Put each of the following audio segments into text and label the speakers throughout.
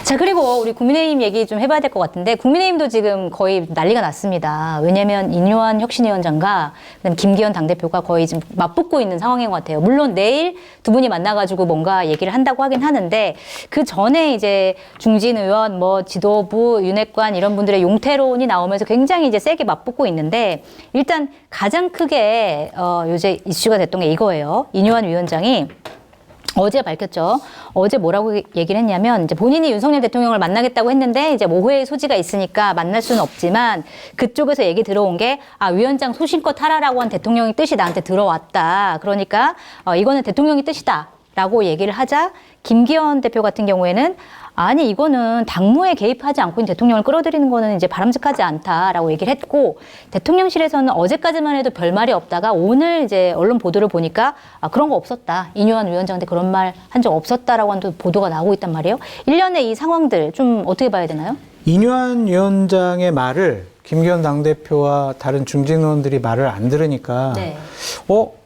Speaker 1: 자, 그리고 우리 국민의힘 얘기 좀 해봐야 될 것 같은데, 국민의힘도 지금 거의 난리가 났습니다. 왜냐면 인요한 혁신위원장과 그다음에 김기현 당대표가 거의 지금 맞붙고 있는 상황인 것 같아요. 물론 내일 두 분이 만나가지고 뭔가 얘기를 한다고 하긴 하는데, 그 전에 이제 중진 의원, 뭐 지도부, 윤핵관 이런 분들의 용태론이 나오면서 굉장히 이제 세게 맞붙고 있는데, 일단 가장 크게 요새 이슈가 됐던 게 이거예요. 인요한 위원장이 어제 밝혔죠. 어제 뭐라고 얘기를 했냐면, 이제 본인이 윤석열 대통령을 만나겠다고 했는데, 이제 오해의 소지가 있으니까 만날 수는 없지만, 그쪽에서 얘기 들어온 게, 위원장 소신껏 하라라고 한 대통령의 뜻이 나한테 들어왔다. 그러니까, 이거는 대통령의 뜻이다. 라고 얘기를 하자, 김기현 대표 같은 경우에는, 아니, 이거는 당무에 개입하지 않고 대통령을 끌어들이는 거는 이제 바람직하지 않다라고 얘기를 했고, 대통령실에서는 어제까지만 해도 별말이 없다가 오늘 이제 언론 보도를 보니까 그런 거 없었다. 인요한 위원장한테 그런 말 한 적 없었다라고 하는 보도가 나오고 있단 말이에요. 일련의 이 상황들 좀 어떻게 봐야 되나요?
Speaker 2: 인요한 위원장의 말을 김기현 당대표와 다른 중진 의원들이 말을 안 들으니까
Speaker 1: 네.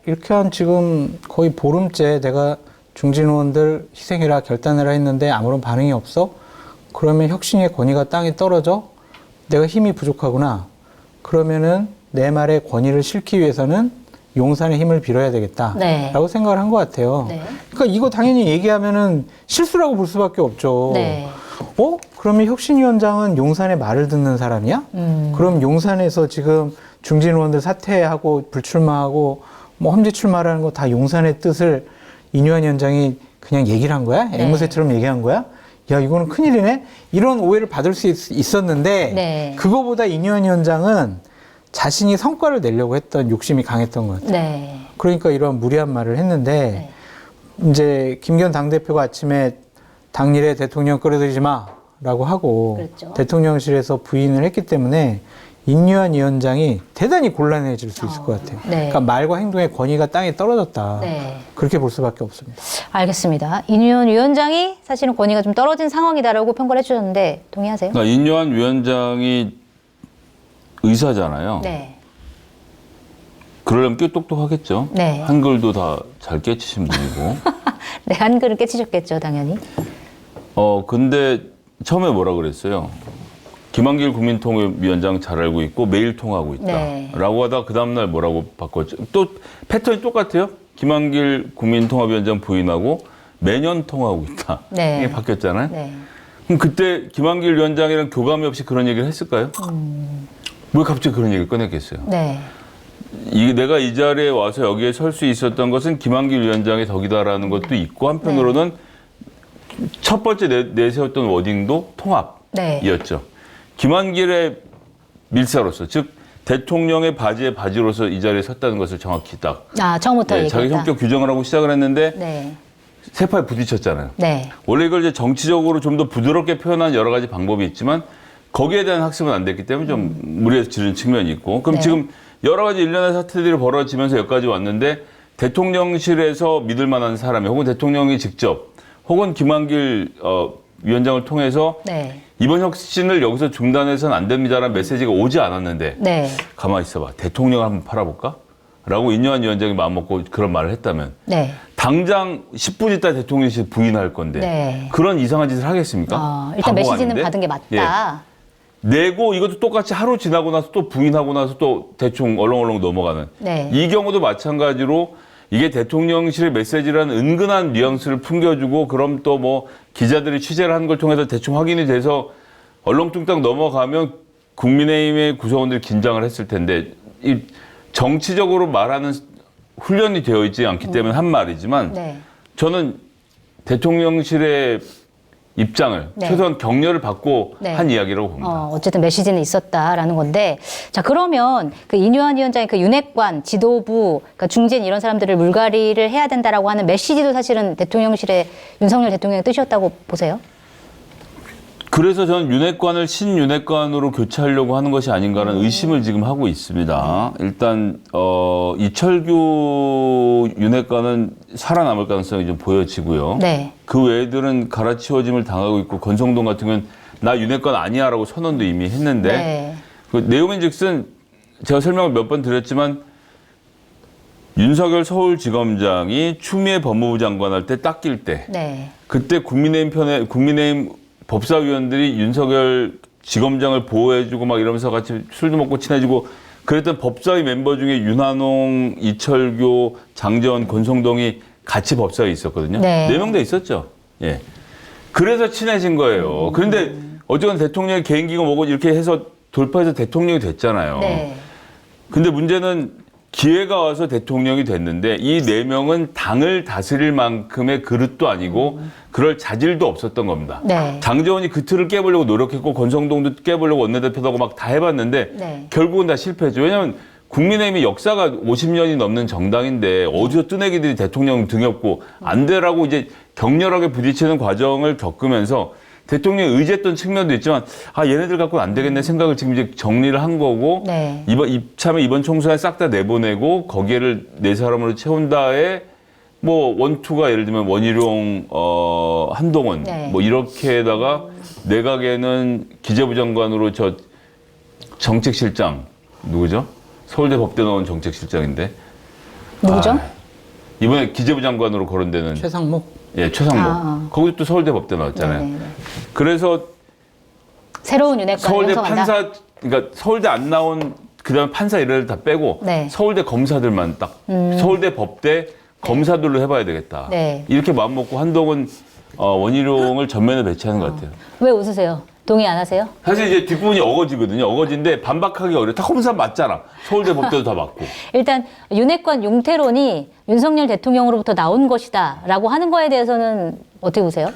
Speaker 2: 이렇게 한 지금 거의 보름째 내가 중진 의원들 희생해라 결단해라 했는데 아무런 반응이 없어? 그러면 혁신의 권위가 땅에 떨어져? 내가 힘이 부족하구나. 그러면은 내 말의 권위를 실기 위해서는 용산의 힘을 빌어야 되겠다.
Speaker 1: 네.
Speaker 2: 라고 생각을 한 것 같아요.
Speaker 1: 네.
Speaker 2: 그러니까 이거 당연히 얘기하면은 실수라고 볼 수밖에 없죠.
Speaker 1: 네.
Speaker 2: 그러면 혁신위원장은 용산의 말을 듣는 사람이야? 그럼 용산에서 지금 중진 의원들 사퇴하고 불출마하고 뭐 험지 출마라는 거 다 용산의 뜻을 인요한 위원장이 그냥 얘기를 한 거야?
Speaker 1: 네.
Speaker 2: 앵무새처럼 얘기한 거야? 야, 이거는 큰일이네? 이런 오해를 받을 수 있었는데,
Speaker 1: 네.
Speaker 2: 그거보다 인요한 위원장은 자신이 성과를 내려고 했던 욕심이 강했던 것 같아요.
Speaker 1: 네.
Speaker 2: 그러니까 이런 무리한 말을 했는데, 이제 김기현 당대표가 아침에 당일에 대통령 끌어들이지 마 라고 하고,
Speaker 1: 그랬죠.
Speaker 2: 대통령실에서 부인을 했기 때문에 인요한 위원장이 대단히 곤란해질 수 있을 것 같아요.
Speaker 1: 네.
Speaker 2: 그러니까 말과 행동의 권위가 땅에 떨어졌다.
Speaker 1: 네.
Speaker 2: 그렇게 볼 수밖에 없습니다.
Speaker 1: 알겠습니다. 인요한 위원장이 사실은 권위가 좀 떨어진 상황이다라고 평가를 해주셨는데 동의하세요?
Speaker 3: 그러니까 인요한 위원장이 의사잖아요.
Speaker 1: 네.
Speaker 3: 그러려면 꽤 똑똑하겠죠.
Speaker 1: 네.
Speaker 3: 한글도 다 잘 깨치신 분이고.
Speaker 1: 네, 한글을 깨치셨겠죠, 당연히.
Speaker 3: 근데 처음에 뭐라 그랬어요? 김한길 국민통합위원장 잘 알고 있고 매일 통화하고 있다.
Speaker 1: 네.
Speaker 3: 라고 하다가 그 다음날 뭐라고 바꿨죠? 또 패턴이 똑같아요. 김한길 국민통합위원장 부인하고 매년 통화하고 있다.
Speaker 1: 네.
Speaker 3: 이게 바뀌었잖아요.
Speaker 1: 네.
Speaker 3: 그럼 그때 김한길 위원장이랑 교감이 없이 그런 얘기를 했을까요? 왜 갑자기 그런 얘기를 꺼냈겠어요?
Speaker 1: 네.
Speaker 3: 내가 이 자리에 와서 여기에 설 수 있었던 것은 김한길 위원장의 덕이다라는 것도 있고 한편으로는 첫 번째 내세웠던 워딩도 통합이었죠. 김한길의 밀사로서, 즉 대통령의 바지에 바지로서 이 자리에 섰다는 것을 정확히 딱
Speaker 1: 처음부터 얘기했다.
Speaker 3: 자기 성격 규정을 하고 시작을 했는데
Speaker 1: 네.
Speaker 3: 세파에 부딪혔잖아요.
Speaker 1: 네.
Speaker 3: 원래 이걸 이제 정치적으로 좀 더 부드럽게 표현한 여러 가지 방법이 있지만 거기에 대한 학습은 안 됐기 때문에 좀 무리해서 지른 측면이 있고 그럼
Speaker 1: 네.
Speaker 3: 지금 여러 가지 일련의 사태들이 벌어지면서 여기까지 왔는데 대통령실에서 믿을 만한 사람이 혹은 대통령이 직접 혹은 김한길 위원장을 통해서
Speaker 1: 네.
Speaker 3: 이번 혁신을 여기서 중단해서는 안 됩니다라는 메시지가 오지 않았는데
Speaker 1: 네.
Speaker 3: 가만히 있어봐. 대통령을 한번 팔아볼까? 라고 인요한 위원장이 마음먹고 그런 말을 했다면
Speaker 1: 네.
Speaker 3: 당장 10분 있다 대통령실 부인할 건데
Speaker 1: 네.
Speaker 3: 그런 이상한 짓을 하겠습니까?
Speaker 1: 일단
Speaker 3: 바보가
Speaker 1: 메시지는
Speaker 3: 아닌데?
Speaker 1: 받은 게 맞다.
Speaker 3: 예. 내고 이것도 똑같이 하루 지나고 나서 또 부인하고 나서 또 대충 얼렁얼렁 넘어가는
Speaker 1: 네.
Speaker 3: 이 경우도 마찬가지로 이게 대통령실의 메시지라는 은근한 뉘앙스를 풍겨주고 그럼 또 뭐 기자들이 취재를 한 걸 통해서 대충 확인이 돼서 얼렁뚱땅 넘어가면 국민의힘의 구성원들이 긴장을 했을 텐데 이 정치적으로 말하는 훈련이 되어 있지 않기 때문에 한 말이지만
Speaker 1: 네.
Speaker 3: 저는 대통령실의 입장을
Speaker 1: 네.
Speaker 3: 최소한 격려를 받고
Speaker 1: 네.
Speaker 3: 한 이야기라고 봅니다.
Speaker 1: 어쨌든 메시지는 있었다라는 건데, 자, 그러면 그 인요한 위원장이 그 윤핵관, 지도부, 그러니까 중진 이런 사람들을 물갈이를 해야 된다라고 하는 메시지도 사실은 대통령실의 윤석열 대통령의 뜻이었다고 보세요?
Speaker 3: 그래서 저는 윤핵관을 신윤핵관으로 교체하려고 하는 것이 아닌가라는 의심을 지금 하고 있습니다. 일단 이철규 윤핵관은 살아남을 가능성이 좀 보여지고요.
Speaker 1: 네.
Speaker 3: 그 외들은 갈아치워짐을 당하고 있고 권성동 같은 경우는 나 윤핵관 아니야라고 선언도 이미 했는데
Speaker 1: 네.
Speaker 3: 그 내용인즉슨 제가 설명을 몇 번 드렸지만 윤석열 서울지검장이 추미애 법무부 장관 할 때 닦일 때
Speaker 1: 네.
Speaker 3: 그때 국민의힘 법사위원들이 윤석열 지검장을 보호해주고 막 이러면서 같이 술도 먹고 친해지고 그랬던 법사위 멤버 중에 윤한홍, 이철규, 장재원, 권성동이 같이 법사위에 있었거든요.
Speaker 1: 네.
Speaker 3: 4명 다 있었죠. 예. 그래서 친해진 거예요. 그런데 어쨌든 대통령의 개인기가 뭐고 이렇게 해서 돌파해서 대통령이 됐잖아요.
Speaker 1: 네.
Speaker 3: 근데 문제는 기회가 와서 대통령이 됐는데 이 4명은 당을 다스릴 만큼의 그릇도 아니고 그럴 자질도 없었던 겁니다.
Speaker 1: 네.
Speaker 3: 장재원이 그 틀을 깨보려고 노력했고 권성동도 깨보려고 원내대표도 하고 막 다 해봤는데
Speaker 1: 네.
Speaker 3: 결국은 다 실패했죠. 왜냐하면 국민의힘이 역사가 50년이 넘는 정당인데 어디서 뜨내기들이 대통령 등에 업고 안 되라고 이제 격렬하게 부딪히는 과정을 겪으면서 대통령이 의지했던 측면도 있지만 아 얘네들 갖고는 안 되겠네 생각을 지금 이제 정리를 한 거고
Speaker 1: 네.
Speaker 3: 이참에 이번 총선에 싹 다 내보내고 거기에를 네 사람으로 채운다에 뭐 원투가 예를 들면 원희룡 한동훈
Speaker 1: 네.
Speaker 3: 뭐 이렇게다가 내각에는 기재부 장관으로 저 정책실장 누구죠? 서울대 법대 나온 정책실장인데
Speaker 1: 누구죠?
Speaker 3: 아, 이번에 기재부 장관으로 거론되는
Speaker 2: 최상목.
Speaker 3: 예, 최상목.
Speaker 1: 아.
Speaker 3: 거기도 또 서울대 법대 나왔잖아요.
Speaker 1: 네네네.
Speaker 3: 그래서
Speaker 1: 새로운 윤핵관을
Speaker 3: 서울대
Speaker 1: 형성한다.
Speaker 3: 판사, 그러니까 서울대 안 나온 그다음 판사 이래를 다 빼고
Speaker 1: 네.
Speaker 3: 서울대 검사들만 딱 서울대 법대 검사들로 해봐야 되겠다.
Speaker 1: 네.
Speaker 3: 이렇게 마음 먹고 한동훈 원희룡을 전면에 배치하는 것 같아요.
Speaker 1: 왜 웃으세요? 동의 안 하세요?
Speaker 3: 사실 이제 뒷부분이 어거지거든요. 어거지인데 반박하기 어려워. 다 검사 맞잖아. 서울대 법대도 다 맞고.
Speaker 1: 일단 윤핵관 용태론이 윤석열 대통령으로부터 나온 것이다라고 하는 거에 대해서는 어떻게 보세요?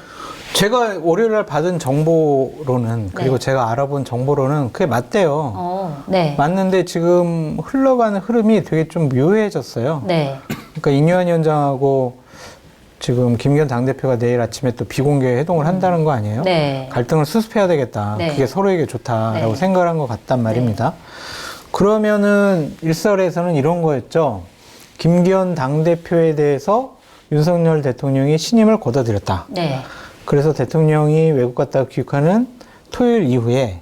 Speaker 2: 제가 월요일날 받은 정보로는 그리고
Speaker 1: 네.
Speaker 2: 제가 알아본 정보로는 그게 맞대요.
Speaker 1: 네.
Speaker 2: 맞는데 지금 흘러가는 흐름이 되게 좀 묘해졌어요.
Speaker 1: 네.
Speaker 2: 그러니까 이뇨한 위원장하고 지금 김기현 당대표가 내일 아침에 또 비공개 회동을 한다는 거 아니에요?
Speaker 1: 네.
Speaker 2: 갈등을 수습해야 되겠다.
Speaker 1: 네.
Speaker 2: 그게 서로에게 좋다라고
Speaker 1: 네.
Speaker 2: 생각을 한 것 같단 말입니다. 그러면은 일설에서는 이런 거였죠. 김기현 당대표에 대해서 윤석열 대통령이 신임을 거둬들였다.
Speaker 1: 네.
Speaker 2: 그래서 대통령이 외국 갔다가 귀국하는 토요일 이후에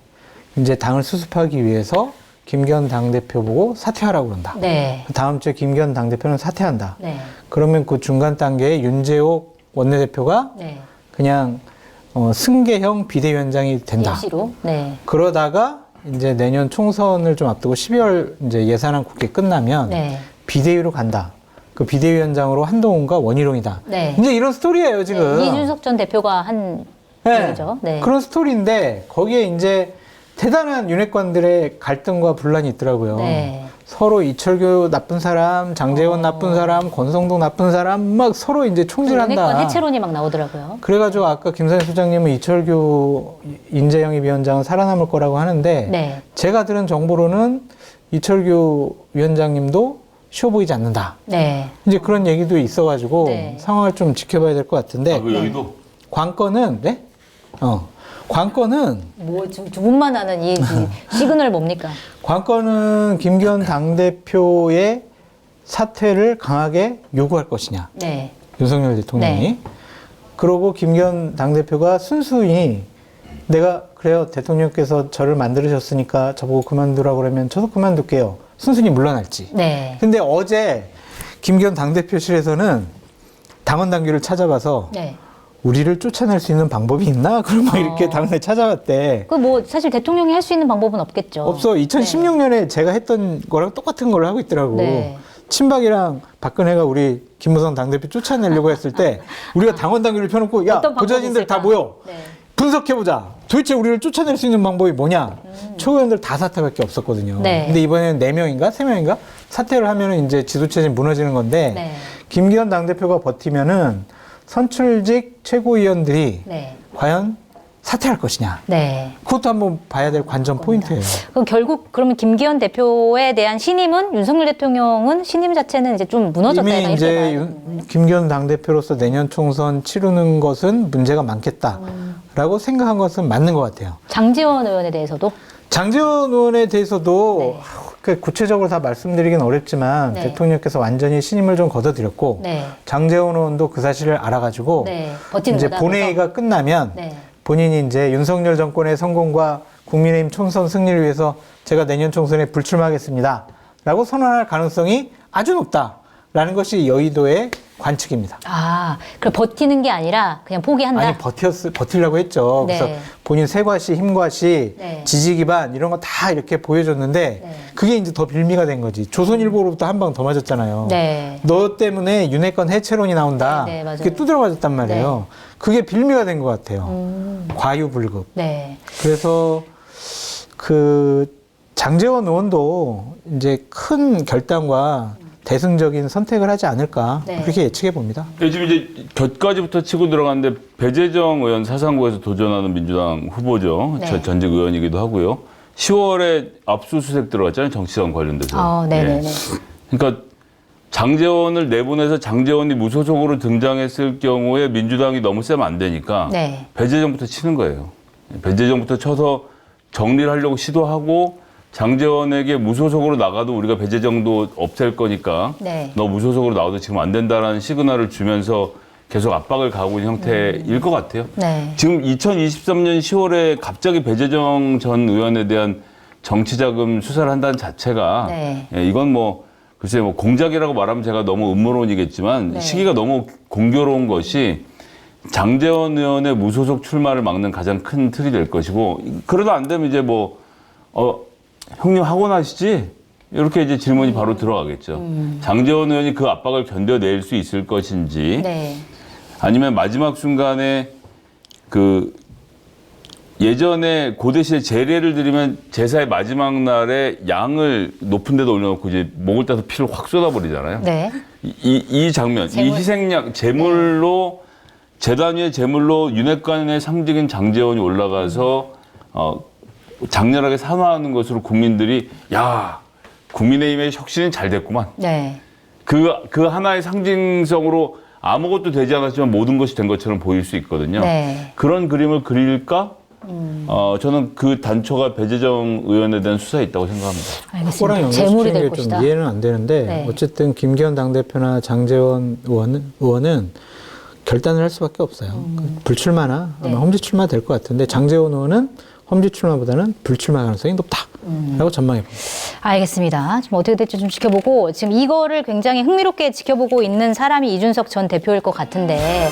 Speaker 2: 이제 당을 수습하기 위해서 김기현 당대표 보고 사퇴하라고 그런다.
Speaker 1: 네.
Speaker 2: 다음 주에 김기현 당대표는 사퇴한다.
Speaker 1: 네.
Speaker 2: 그러면 그 중간 단계에 윤재옥 원내대표가
Speaker 1: 네.
Speaker 2: 그냥 승계형 비대위원장이 된다.
Speaker 1: 임시로. 네.
Speaker 2: 그러다가 이제 내년 총선을 좀 앞두고 12월 이제 예산안 국회 끝나면
Speaker 1: 네.
Speaker 2: 비대위로 간다. 그 비대위원장으로 한동훈과 원희룡이다.
Speaker 1: 네.
Speaker 2: 이제 이런 스토리예요 지금.
Speaker 1: 네. 이준석 전 대표가 한 얘기죠. 네.
Speaker 2: 그런 스토리인데 거기에 이제 대단한 윤핵관들의 갈등과 분란이 있더라고요.
Speaker 1: 네.
Speaker 2: 서로 이철규 나쁜 사람, 장재원 나쁜 사람, 권성동 나쁜 사람 막 서로 이제 총질한다.
Speaker 1: 윤핵관 해체론이 막 나오더라고요.
Speaker 2: 그래가지고 아까 김선희 소장님은 이철규 인재영입 위원장은 살아남을 거라고 하는데
Speaker 1: 네.
Speaker 2: 제가 들은 정보로는 이철규 위원장님도 쉬워 보이지 않는다.
Speaker 1: 네.
Speaker 2: 이제 그런 얘기도 있어가지고
Speaker 1: 네.
Speaker 2: 상황을 좀 지켜봐야 될 것 같은데
Speaker 3: 아, 그 여의도?
Speaker 2: 관건은 네? 관건은
Speaker 1: 뭐 두 분만 아는 이 시그널 뭡니까?
Speaker 2: 관건은 김기현 당대표의 사퇴를 강하게 요구할 것이냐.
Speaker 1: 네.
Speaker 2: 윤석열 대통령이.
Speaker 1: 네.
Speaker 2: 그러고 김기현 당대표가 순수히 내가 그래요. 대통령께서 저를 만들으셨으니까 저보고 그만두라고 그러면 저도 그만둘게요. 순순히 물러날지.
Speaker 1: 네.
Speaker 2: 근데 어제 김기현 당대표실에서는 당원 당규를 찾아봐서
Speaker 1: 네.
Speaker 2: 우리를 쫓아낼 수 있는 방법이 있나? 그럼 막 이렇게 당원에 찾아봤대.
Speaker 1: 그 뭐 사실 대통령이 할 수 있는 방법은 없겠죠.
Speaker 2: 없어. 2016년에 제가 했던 거랑 똑같은 걸 하고 있더라고.
Speaker 1: 네.
Speaker 2: 친박이랑 박근혜가 우리 김무성 당대표 쫓아내려고 했을 때 우리가 당원 당규를 펴놓고 야
Speaker 1: 어떤 방법이
Speaker 2: 보좌진들 다
Speaker 1: 있을까?
Speaker 2: 모여.
Speaker 1: 네.
Speaker 2: 분석해보자. 도대체 우리를 쫓아낼 수 있는 방법이 뭐냐? 최고위원들 다 사퇴밖에 없었거든요.
Speaker 1: 네.
Speaker 2: 근데 이번에는 4명인가? 3명인가? 사퇴를 하면은 이제 지도체제 무너지는 건데
Speaker 1: 네.
Speaker 2: 김기현 당대표가 버티면은 선출직 최고위원들이
Speaker 1: 네.
Speaker 2: 과연 사퇴할 것이냐?
Speaker 1: 네.
Speaker 2: 그것도 한번 봐야 될 관전 포인트예요.
Speaker 1: 그럼 결국 그러면 김기현 대표에 대한 신임은 윤석열 대통령은 신임 자체는 이제 좀 무너졌다.
Speaker 2: 이미
Speaker 1: 이렇게
Speaker 2: 이제
Speaker 1: 봐야 되는
Speaker 2: 김기현 당대표로서 내년 총선 치르는 것은 문제가 많겠다라고 생각한 것은 맞는 것 같아요.
Speaker 1: 장지원 의원에 대해서도
Speaker 2: 장재원 의원에 대해서도
Speaker 1: 네.
Speaker 2: 그 구체적으로 다 말씀드리긴 어렵지만
Speaker 1: 네.
Speaker 2: 대통령께서 완전히 신임을 좀 거둬들였고
Speaker 1: 네.
Speaker 2: 장재원 의원도 그 사실을 알아가지고
Speaker 1: 네. 버티는
Speaker 2: 이제
Speaker 1: 거다.
Speaker 2: 본회의가 끝나면
Speaker 1: 네.
Speaker 2: 본인이 이제 윤석열 정권의 성공과 국민의힘 총선 승리를 위해서 제가 내년 총선에 불출마하겠습니다. 라고 선언할 가능성이 아주 높다라는 것이 여의도의 관측입니다.
Speaker 1: 아, 그럼 버티는 게 아니라 그냥 포기한다?
Speaker 2: 아니 버티려고 했죠.
Speaker 1: 네.
Speaker 2: 그래서 본인 쇠과시, 힘과시,
Speaker 1: 네.
Speaker 2: 지지 기반 이런 거 다 이렇게 보여줬는데
Speaker 1: 네.
Speaker 2: 그게 이제 더 빌미가 된 거지. 조선일보로부터 한 방 더 맞았잖아요.
Speaker 1: 네.
Speaker 2: 너 때문에 윤핵관 해체론이 나온다.
Speaker 1: 네, 네, 맞아요.
Speaker 2: 그게 두드려 맞았단 말이에요. 그게 빌미가 된 것 같아요. 과유불급.
Speaker 1: 네.
Speaker 2: 그래서 그 장제원 의원도 이제 큰 결단과 대승적인 선택을 하지 않을까
Speaker 1: 네.
Speaker 2: 그렇게 예측해 봅니다.
Speaker 3: 지금 이제 곁까지부터 치고 들어갔는데 배재정 의원 사상구에서 도전하는 민주당 후보죠.
Speaker 1: 네.
Speaker 3: 전직 의원이기도 하고요. 10월에 압수수색 들어갔잖아요. 정치권 관련돼서.
Speaker 1: 네네네.
Speaker 3: 그러니까 장제원을 내보내서 장제원이 무소속으로 등장했을 경우에 민주당이 너무 세면 안 되니까
Speaker 1: 네.
Speaker 3: 배재정부터 치는 거예요. 배재정부터 쳐서 정리를 하려고 시도하고 장제원에게 무소속으로 나가도 우리가 배재정도 없앨 거니까
Speaker 1: 네.
Speaker 3: 너 무소속으로 나와도 지금 안 된다라는 시그널을 주면서 계속 압박을 가하고 있는 형태일 것 같아요.
Speaker 1: 네.
Speaker 3: 지금 2023년 10월에 갑자기 배재정 전 의원에 대한 정치자금 수사를 한다는 자체가
Speaker 1: 네.
Speaker 3: 이건 뭐 글쎄 뭐 공작이라고 말하면 제가 너무 음모론이겠지만
Speaker 1: 네.
Speaker 3: 시기가 너무 공교로운 것이 장제원 의원의 무소속 출마를 막는 가장 큰 틀이 될 것이고 그러다 안 되면 이제 뭐 형님 하고 나시지? 이렇게 이제 질문이 바로 들어가겠죠. 장제원 의원이 그 압박을 견뎌낼 수 있을 것인지
Speaker 1: 네.
Speaker 3: 아니면 마지막 순간에 그 예전에 고대시대 제례를 드리면 제사의 마지막 날에 양을 높은 데다 올려놓고 이제 목을 따서 피를 확 쏟아버리잖아요.
Speaker 1: 네.
Speaker 3: 이 장면,
Speaker 1: 제물.
Speaker 3: 이 희생양, 제물로 재단 위의 제물로 윤핵관의 상징인 장제원이 올라가서 장렬하게 산화하는 것으로 국민들이 야 국민의힘의 혁신이 잘 됐구만.
Speaker 1: 네.
Speaker 3: 그 하나의 상징성으로 아무것도 되지 않았지만 모든 것이 된 것처럼 보일 수 있거든요.
Speaker 1: 네.
Speaker 3: 그런 그림을 그릴까? 저는 그 단초가 배재정 의원에 대한 수사에 있다고 생각합니다.
Speaker 2: 그거랑
Speaker 1: 알겠습니다. 재물이
Speaker 2: 연결시키는
Speaker 1: 될
Speaker 2: 게
Speaker 1: 것이다.
Speaker 2: 좀 이해는 안 되는데
Speaker 1: 네.
Speaker 2: 어쨌든 김기현 당대표나 장제원 의원은 결단을 할 수밖에 없어요. 불출마나
Speaker 1: 네.
Speaker 2: 아마 험지 출마 될 것 같은데 장제원 의원은 험지 출마보다는 불출마 가능성이 높다라고 전망해 봅니다.
Speaker 1: 알겠습니다. 좀 어떻게 될지 좀 지켜보고 지금 이거를 굉장히 흥미롭게 지켜보고 있는 사람이 이준석 전 대표일 것 같은데